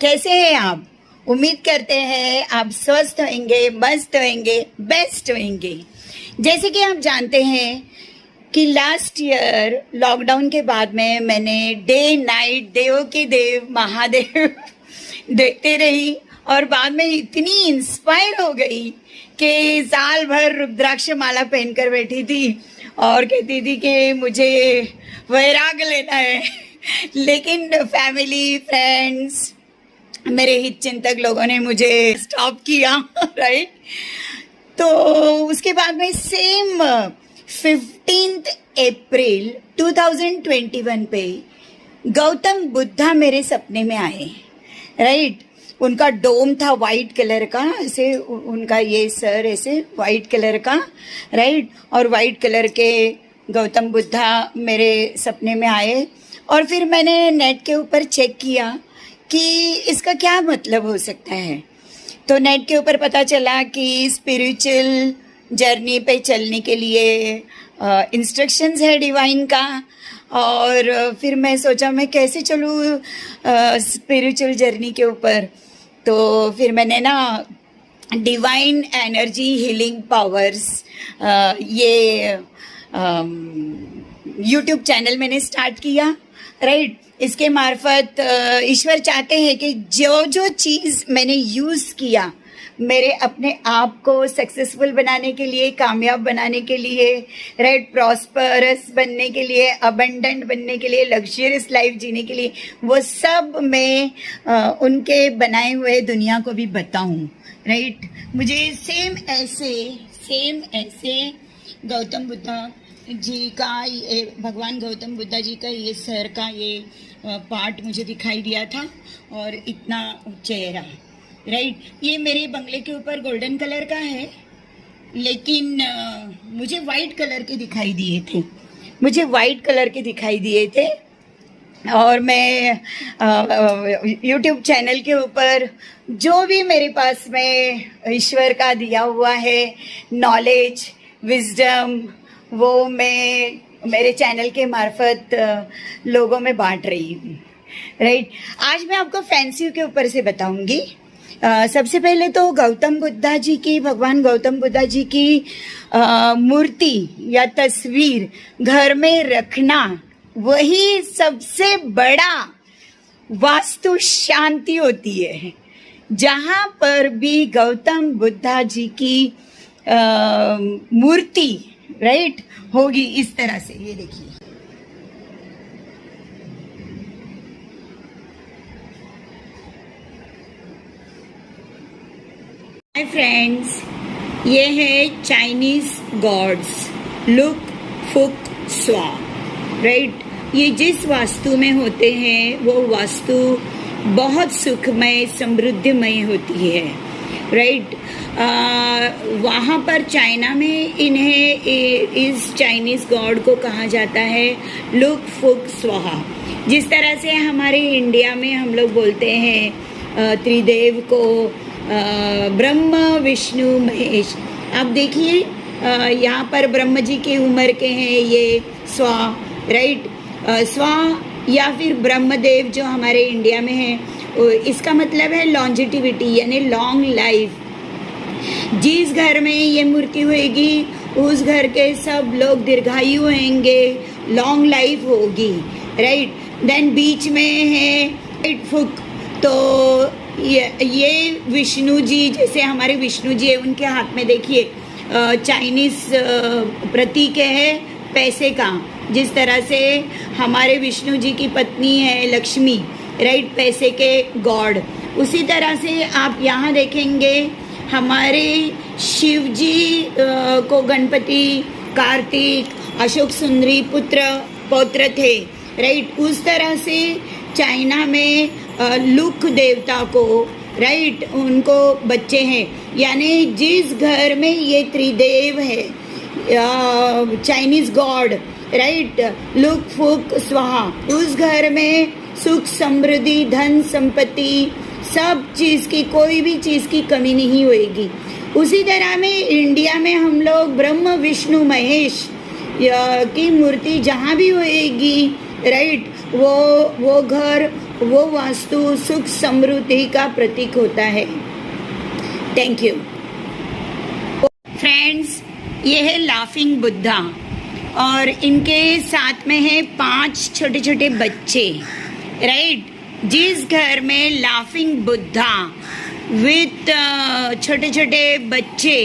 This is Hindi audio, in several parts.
कैसे हैं आप? उम्मीद करते हैं आप स्वस्थ होंगे, मस्त होंगे, बेस्ट होंगे। जैसे कि आप जानते हैं कि लास्ट ईयर लॉकडाउन के बाद में मैंने डे नाइट देवों के देव महादेव देखते रही और बाद में इतनी इंस्पायर हो गई कि साल भर रुद्राक्ष माला पहनकर बैठी थी और कहती थी कि मुझे वैराग लेना है। लेकिन फैमिली, फ्रेंड्स, मेरे हित चिंतक लोगों ने मुझे स्टॉप किया, राइट। तो उसके बाद में सेम 15 अप्रैल 2021 पे गौतम बुद्धा मेरे सपने में आए, राइट। उनका डोम था वाइट कलर का, ऐसे उनका ये सर ऐसे वाइट कलर का, राइट। और वाइट कलर के गौतम बुद्धा मेरे सपने में आए और फिर मैंने नेट के ऊपर चेक किया कि इसका क्या मतलब हो सकता है। तो नेट के ऊपर पता चला कि स्पिरिचुअल जर्नी पे चलने के लिए इंस्ट्रक्शंस है डिवाइन का। और फिर मैं सोचा मैं कैसे चलूँ स्पिरिचुअल जर्नी के ऊपर। तो फिर मैंने ना डिवाइन एनर्जी हीलिंग पावर्स ये यूट्यूब चैनल मैंने स्टार्ट किया, राइट। इसके मार्फत ईश्वर चाहते हैं कि जो जो चीज़ मैंने यूज़ किया मेरे अपने आप को सक्सेसफुल बनाने के लिए, कामयाब बनाने के लिए, राइट, प्रॉस्परस बनने के लिए, अबंडेंट बनने के लिए, लग्जरियस लाइफ जीने के लिए, वो सब मैं उनके बनाए हुए दुनिया को भी बताऊं, राइट। मुझे सेम ऐसे गौतम बुद्धा जी का ये भगवान गौतम बुद्धा जी का ये सर का ये पार्ट मुझे दिखाई दिया था और इतना चेहरा, राइट। ये मेरे बंगले के ऊपर गोल्डन कलर का है, लेकिन मुझे वाइट कलर के दिखाई दिए थे। और मैं यूट्यूब चैनल के ऊपर जो भी मेरे पास में ईश्वर का दिया हुआ है नॉलेज, विजडम, वो मैं मेरे चैनल के मार्फत लोगों में बांट रही हूँ, राइट। आज मैं आपको फैंसी के ऊपर से बताऊंगी। सबसे पहले तो भगवान गौतम बुद्धा जी की मूर्ति या तस्वीर घर में रखना वही सबसे बड़ा वास्तु शांति होती है। जहाँ पर भी गौतम बुद्धा जी की मूर्ति, राइट, होगी इस तरह से, ये देखिए। हाय फ्रेंड्स, ये है चाइनीज गॉड्स लुक फुक स्वा, राइट। ये जिस वास्तु में होते हैं वो वास्तु बहुत सुखमय, समृद्धिमय होती है, राइट। वहाँ पर चाइना में इन्हें इस चाइनीज गॉड को कहा जाता है लुक फुक स्वाहा। जिस तरह से हमारे इंडिया में हम लोग बोलते हैं त्रिदेव को ब्रह्म विष्णु महेश। आप देखिए यहाँ पर ब्रह्म जी की उम्र के हैं ये स्वा, राइट। स्वा या फिर ब्रह्मदेव जो हमारे इंडिया में है, इसका मतलब है लॉन्जिटिविटी यानी लॉन्ग लाइफ। जिस घर में ये मूर्ति होगी उस घर के सब लोग दीर्घायु होंगे, लॉन्ग लाइफ होगी, राइट। देन बीच में है राइट फुक। तो ये विष्णु जी, जैसे हमारे विष्णु जी है, उनके हाथ में देखिए चाइनीज प्रतीक है पैसे का। जिस तरह से हमारे विष्णु जी की पत्नी है लक्ष्मी, राइट, पैसे के गॉड। उसी तरह से आप यहाँ देखेंगे हमारे शिव जी को गणपति, कार्तिक, अशोक सुंदरी पौत्र थे, राइट। उस तरह से चाइना में लुक देवता को, राइट, उनको बच्चे हैं। यानी जिस घर में ये त्रिदेव है चाइनीज गॉड, राइट, लुक फुक स्वाहा, उस घर में सुख, समृद्धि, धन, संपत्ति, सब चीज़ की, कोई भी चीज़ की कमी नहीं होएगी। उसी तरह में इंडिया में हम लोग ब्रह्म विष्णु महेश की मूर्ति जहाँ भी होएगी, राइट, वो घर वो वास्तु सुख समृद्धि का प्रतीक होता है। Thank you friends. ये है लाफिंग बुद्धा और इनके साथ में है 5 छोटे छोटे बच्चे, राइट। जिस घर में लाफिंग बुद्धा विथ छोटे छोटे बच्चे,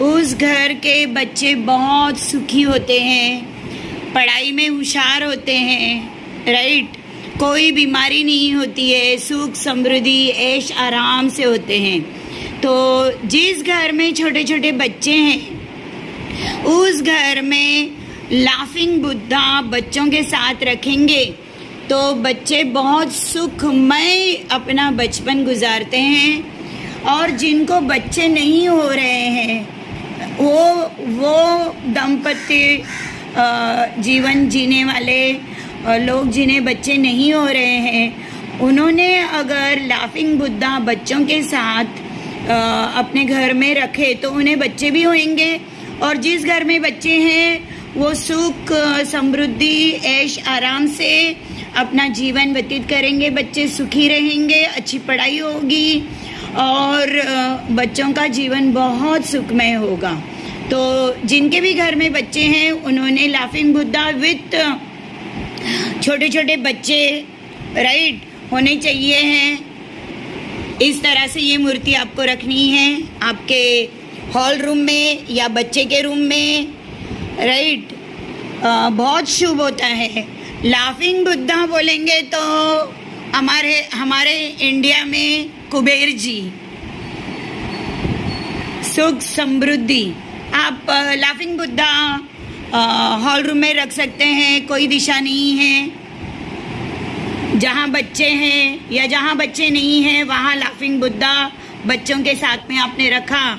उस घर के बच्चे बहुत सुखी होते हैं, पढ़ाई में होशियार होते हैं, राइट। कोई बीमारी नहीं होती है, सुख समृद्धि ऐश आराम से होते हैं। तो जिस घर में छोटे छोटे बच्चे हैं, उस घर में लाफिंग बुद्धा बच्चों के साथ रखेंगे तो बच्चे बहुत सुखमय अपना बचपन गुजारते हैं। और जिनको बच्चे नहीं हो रहे हैं, वो दंपति जीवन जीने वाले लोग जिन्हें बच्चे नहीं हो रहे हैं, उन्होंने अगर लाफिंग बुद्धा बच्चों के साथ अपने घर में रखे तो उन्हें बच्चे भी होंगे। और जिस घर में बच्चे हैं वो सुख समृद्धि ऐश आराम से अपना जीवन व्यतीत करेंगे, बच्चे सुखी रहेंगे, अच्छी पढ़ाई होगी और बच्चों का जीवन बहुत सुखमय होगा। तो जिनके भी घर में बच्चे हैं, उन्होंने लाफिंग बुद्धा विथ छोटे छोटे बच्चे, राइट, होने चाहिए हैं। इस तरह से ये मूर्ति आपको रखनी है आपके हॉल रूम में या बच्चे के रूम में, राइट। बहुत शुभ होता है। लाफिंग बुद्धा बोलेंगे तो हमारे इंडिया में कुबेर जी, सुख समृद्धि। आप लाफिंग बुद्धा हॉल रूम में रख सकते हैं, कोई दिशा नहीं है। जहाँ बच्चे हैं या जहाँ बच्चे नहीं हैं, वहाँ लाफिंग बुद्धा बच्चों के साथ में आपने रखा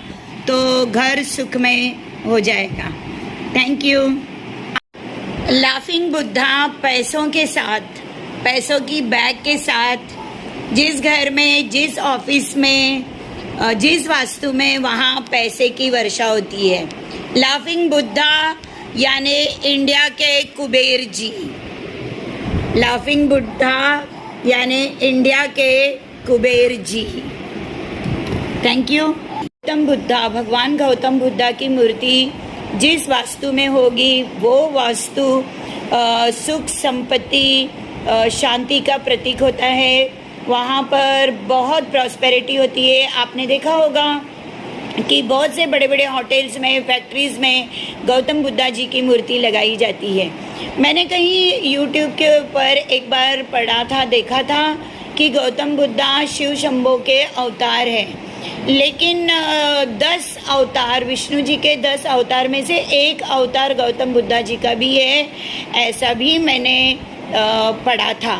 तो घर सुखमय हो जाएगा। Thank you. लाफिंग बुद्धा पैसों के साथ, पैसों की बैग के साथ, जिस घर में, जिस ऑफिस में, जिस वास्तु में, वहाँ पैसे की वर्षा होती है। लाफिंग बुद्धा यानी इंडिया के कुबेर जी। लाफिंग बुद्धा यानी इंडिया के कुबेर जी। Thank you. गौतम बुद्धा, भगवान गौतम बुद्धा की मूर्ति जिस वास्तु में होगी वो वास्तु सुख संपत्ति शांति का प्रतीक होता है। वहाँ पर बहुत प्रॉस्पेरिटी होती है। आपने देखा होगा कि बहुत से बड़े बड़े होटल्स में, फैक्ट्रीज में गौतम बुद्धा जी की मूर्ति लगाई जाती है। मैंने कहीं यूट्यूब के ऊपर एक बार पढ़ा था, देखा था कि गौतम बुद्धा शिव शंभो के अवतार हैं, लेकिन 10 अवतार, विष्णु जी के 10 अवतार में से एक अवतार गौतम बुद्धा जी का भी है, ऐसा भी मैंने पढ़ा था,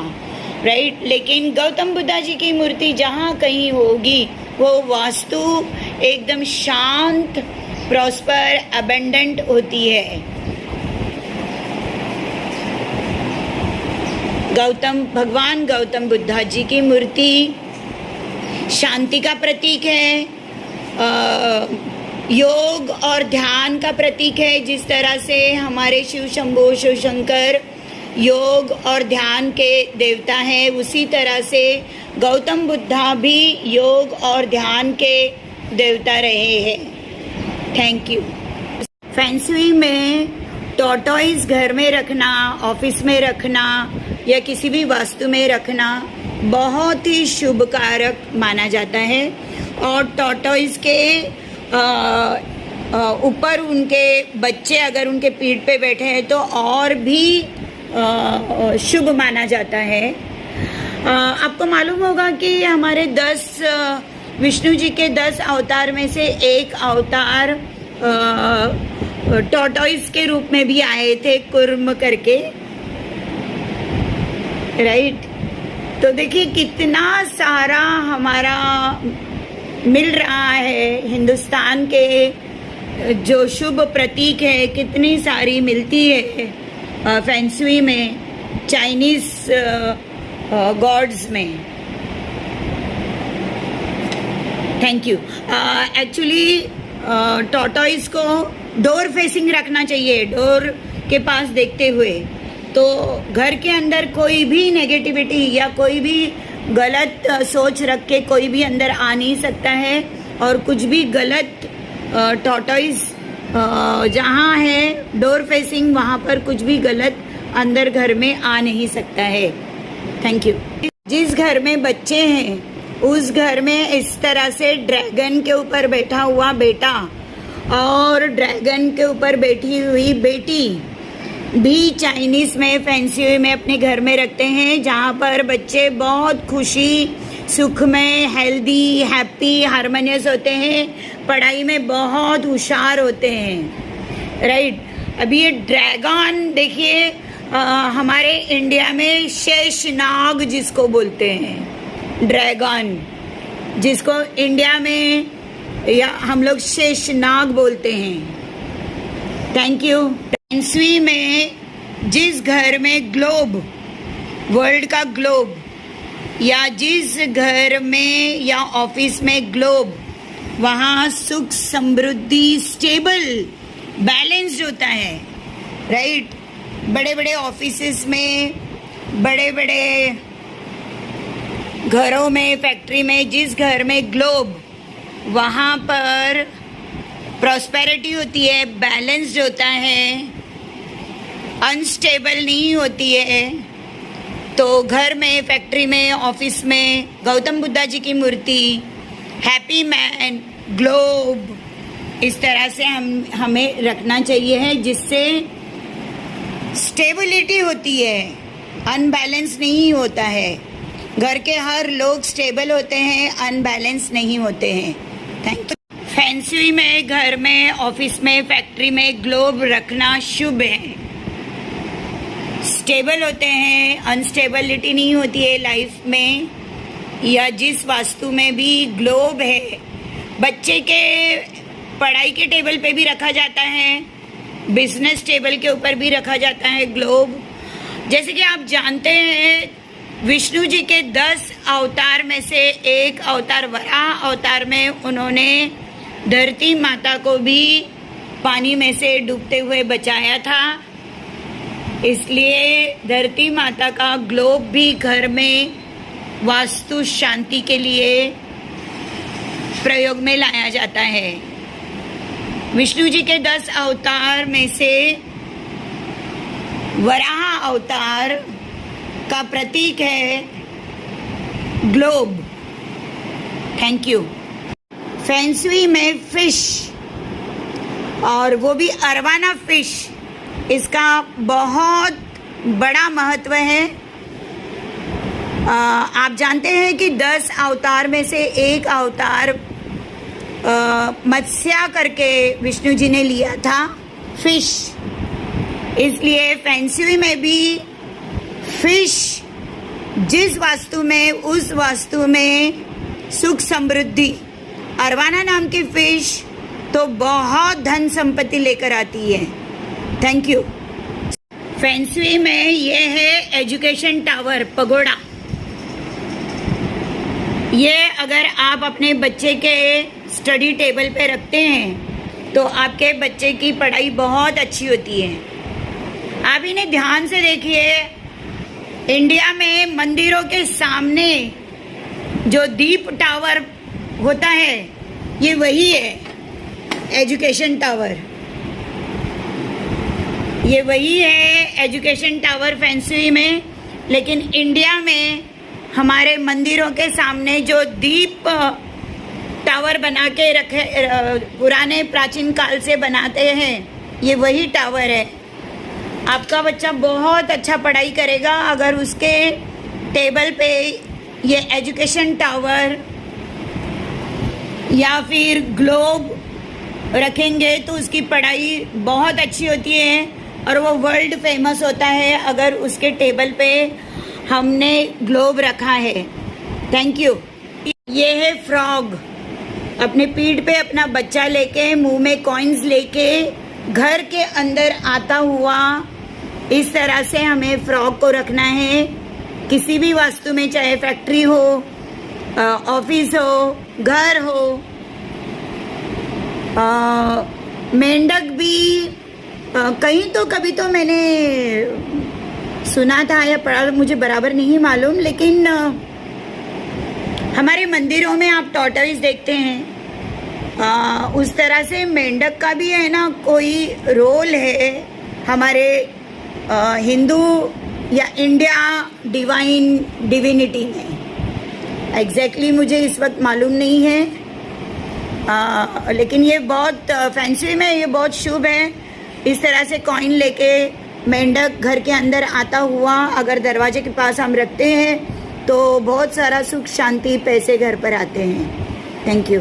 राइट। लेकिन गौतम बुद्धा जी की मूर्ति जहाँ कहीं होगी वो वास्तु एकदम शांत, प्रॉस्पर, अबेंडेंट होती है। भगवान गौतम बुद्धा जी की मूर्ति शांति का प्रतीक है, योग और ध्यान का प्रतीक है। जिस तरह से हमारे शिव शंभो, शिव शंकर योग और ध्यान के देवता हैं, उसी तरह से गौतम बुद्धा भी योग और ध्यान के देवता रहे हैं। Thank you. फैंसी में टॉर्टॉइस घर में रखना, ऑफिस में रखना या किसी भी वास्तु में रखना बहुत ही शुभ कारक माना जाता है। और टॉर्टॉइस के ऊपर उनके बच्चे अगर उनके पीठ पे बैठे हैं तो और भी शुभ माना जाता है। आपको मालूम होगा कि हमारे 10 विष्णु जी के 10 अवतार में से एक अवतार टॉर्टॉइस के रूप में भी आए थे, कुर्म करके, राइट। तो देखिए कितना सारा हमारा मिल रहा है, हिंदुस्तान के जो शुभ प्रतीक है कितनी सारी मिलती है फैंसी में, चाइनीज गॉड्स में। Thank you. एक्चुअली टॉर्टॉइस को डोर फेसिंग रखना चाहिए, डोर के पास देखते हुए, तो घर के अंदर कोई भी नेगेटिविटी या कोई भी गलत सोच रख के कोई भी अंदर आ नहीं सकता है, और कुछ भी गलत टॉर्टोइज जहाँ है डोर फेसिंग, वहाँ पर कुछ भी गलत अंदर घर में आ नहीं सकता है। Thank you. जिस घर में बच्चे हैं उस घर में इस तरह से ड्रैगन के ऊपर बैठा हुआ बेटा और ड्रैगन के ऊपर बैठी हुई बेटी भी चाइनीज में फैंसी में अपने घर में रखते हैं, जहाँ पर बच्चे बहुत खुशी सुख में हेल्दी हैप्पी हारमोनियस होते हैं, पढ़ाई में बहुत होशियार होते हैं, राइट। अभी ये ड्रैगन देखिए, हमारे इंडिया में शेषनाग जिसको बोलते हैं, ड्रैगन जिसको इंडिया में या हम लोग शेषनाग बोलते हैं। Thank you. फैंसी में जिस घर में ग्लोब, वर्ल्ड का ग्लोब, या जिस घर में या ऑफिस में ग्लोब, वहाँ सुख समृद्धि स्टेबल बैलेंस्ड होता है, राइट। बड़े बड़े ऑफिसेस में, बड़े बड़े घरों में, फैक्ट्री में, जिस घर में ग्लोब, वहाँ पर प्रॉस्पेरिटी होती है, बैलेंस्ड होता है, अनस्टेबल नहीं होती है। तो घर में, फैक्ट्री में, ऑफिस में गौतम बुद्धा जी की मूर्ति, हैप्पी मैन, ग्लोब, इस तरह से हमें रखना चाहिए है, जिससे स्टेबिलिटी होती है, अनबैलेंस नहीं होता है। घर के हर लोग स्टेबल होते हैं, अनबैलेंस नहीं होते हैं। Thank you. फैंसी में घर में, ऑफिस में, फैक्ट्री में ग्लोब रखना शुभ है। स्टेबल होते हैं, अनस्टेबिलिटी नहीं होती है लाइफ में। या जिस वास्तु में भी ग्लोब है, बच्चे के पढ़ाई के टेबल पे भी रखा जाता है, बिजनेस टेबल के ऊपर भी रखा जाता है ग्लोब। जैसे कि आप जानते हैं, विष्णु जी के 10 अवतार में से एक अवतार वराह अवतार में उन्होंने धरती माता को भी पानी में से डूबते हुए बचाया था। इसलिए धरती माता का ग्लोब भी घर में वास्तु शांति के लिए प्रयोग में लाया जाता है। विष्णु जी के 10 अवतार में से वराह अवतार का प्रतीक है ग्लोब। Thank you. फैंसी में फिश, और वो भी अरवाना फिश, इसका बहुत बड़ा महत्व है। आप जानते हैं कि 10 अवतार में से एक अवतार मत्स्य करके विष्णु जी ने लिया था, फिश। इसलिए फैंसी में भी फिश जिस वास्तु में, उस वास्तु में सुख समृद्धि, अरवाना नाम की फिश तो बहुत धन संपत्ति लेकर आती है। Thank you. फैंसी में ये है एजुकेशन टावर, पगोड़ा। ये अगर आप अपने बच्चे के स्टडी टेबल पे रखते हैं तो आपके बच्चे की पढ़ाई बहुत अच्छी होती है। आप इन्हें ध्यान से देखिए, इंडिया में मंदिरों के सामने जो दीप टावर होता है, ये वही है एजुकेशन टावर। ये वही है एजुकेशन टावर फैंसी में। लेकिन इंडिया में हमारे मंदिरों के सामने जो दीप टावर बना के रखे, पुराने प्राचीन काल से बनाते हैं, ये वही टावर है। आपका बच्चा बहुत अच्छा पढ़ाई करेगा अगर उसके टेबल पे ये एजुकेशन टावर या फिर ग्लोब रखेंगे तो उसकी पढ़ाई बहुत अच्छी होती है और वो वर्ल्ड फेमस होता है अगर उसके टेबल पे हमने ग्लोब रखा है। Thank you. ये है फ्रॉग, अपने पीठ पे अपना बच्चा लेके, मुंह में कॉइन्स लेके घर के अंदर आता हुआ, इस तरह से हमें फ्रॉग को रखना है। किसी भी वास्तु में, चाहे फैक्ट्री हो, ऑफिस हो, घर हो, मेंढक भी कहीं तो कभी तो मैंने सुना था या पढ़ा, मुझे बराबर नहीं मालूम, लेकिन हमारे मंदिरों में आप टॉर्टोइस देखते हैं, उस तरह से मेंढक का भी है ना कोई रोल है हमारे हिंदू या इंडिया डिविनिटी में। एग्जैक्टली मुझे इस वक्त मालूम नहीं है, लेकिन ये बहुत फैंसी में ये बहुत शुभ है। इस तरह से कॉइन लेके मेंढक घर के अंदर आता हुआ अगर दरवाजे के पास हम रखते हैं तो बहुत सारा सुख शांति पैसे घर पर आते हैं। Thank you.